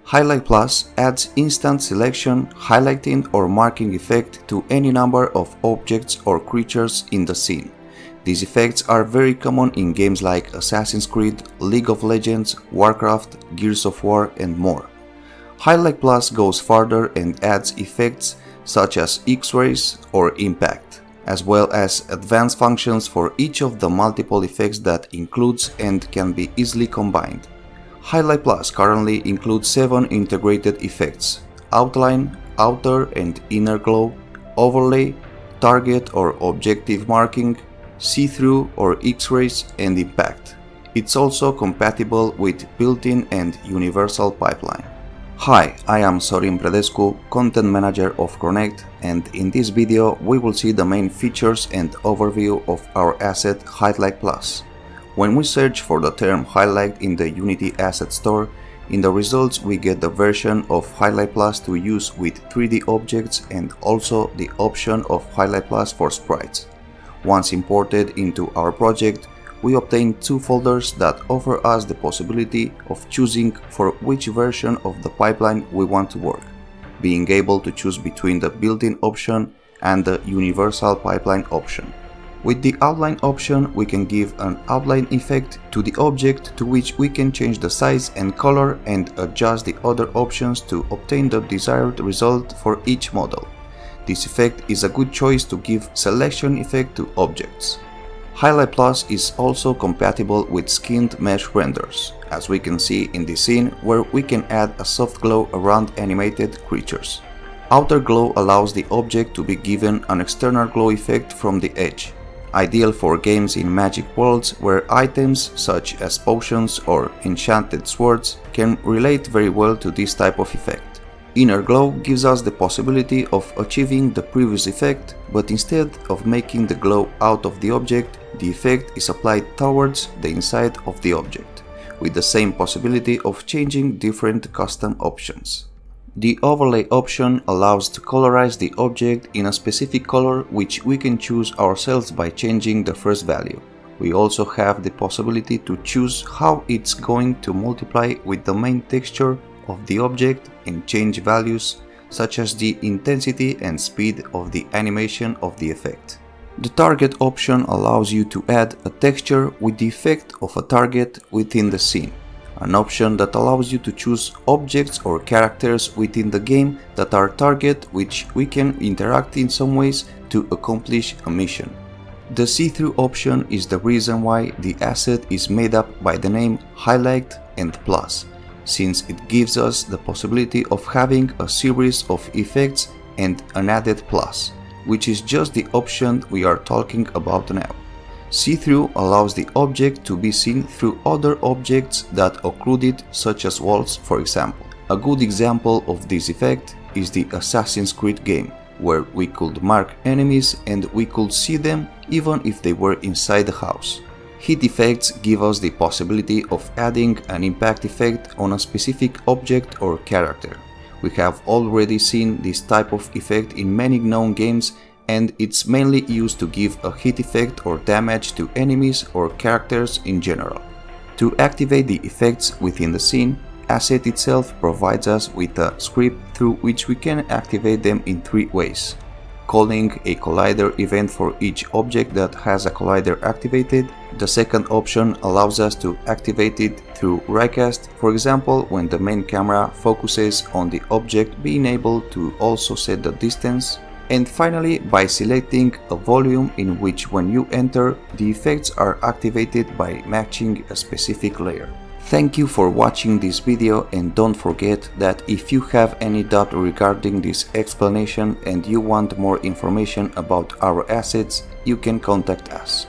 Highlight Plus adds instant selection, highlighting or marking effect to any number of objects or creatures in the scene. These effects are very common in games like Assassin's Creed, League of Legends, Warcraft, Gears of War, and more. Highlight Plus goes further and adds effects such as X-rays or impact, as well as advanced functions for each of the multiple effects that includes and can be easily combined. Highlight Plus currently includes 7 integrated effects: outline, outer and inner glow, overlay, target or objective marking, see-through or X-rays, and impact. It's also compatible with built-in and universal pipeline. Hi, I am Sorin Predescu, Content Manager of Kronnect, and in this video we will see the main features and overview of our asset Highlight Plus. When we search for the term Highlight in the Unity Asset Store, in the results we get the version of Highlight Plus to use with 3D objects and also the option of Highlight Plus for sprites. Once imported into our project, we obtain 2 folders that offer us the possibility of choosing for which version of the pipeline we want to work, being able to choose between the built-in option and the universal pipeline option. With the outline option, we can give an outline effect to the object to which we can change the size and color and adjust the other options to obtain the desired result for each model. This effect is a good choice to give selection effect to objects. Highlight Plus is also compatible with skinned mesh renders, as we can see in this scene where we can add a soft glow around animated creatures. Outer glow allows the object to be given an external glow effect from the edge, ideal for games in magic worlds where items such as potions or enchanted swords can relate very well to this type of effect. Inner glow gives us the possibility of achieving the previous effect, but instead of making the glow out of the object, the effect is applied towards the inside of the object, with the same possibility of changing different custom options. The overlay option allows to colorize the object in a specific color which we can choose ourselves by changing the first value. We also have the possibility to choose how it's going to multiply with the main texture of the object and change values such as the intensity and speed of the animation of the effect. The target option allows you to add a texture with the effect of a target within the scene, an option that allows you to choose objects or characters within the game that are target which we can interact in some ways to accomplish a mission. The see-through option is the reason why the asset is made up by the name Highlight and Plus, since it gives us the possibility of having a series of effects and an added plus, which is just the option we are talking about now. See-through allows the object to be seen through other objects that occluded, such as walls, for example. A good example of this effect is the Assassin's Creed game, where we could mark enemies and we could see them even if they were inside the house. Heat effects give us the possibility of adding an impact effect on a specific object or character. We have already seen this type of effect in many known games, and it's mainly used to give a hit effect or damage to enemies or characters in general. To activate the effects within the scene, asset itself provides us with a script through which we can activate them in 3 ways. Calling a collider event for each object that has a collider activated. The second option allows us to activate it through Riecast, for example when the main camera focuses on the object, being able to also set the distance. And finally, by selecting a volume in which when you enter, the effects are activated by matching a specific layer. Thank you for watching this video, and don't forget that if you have any doubt regarding this explanation and you want more information about our assets, you can contact us.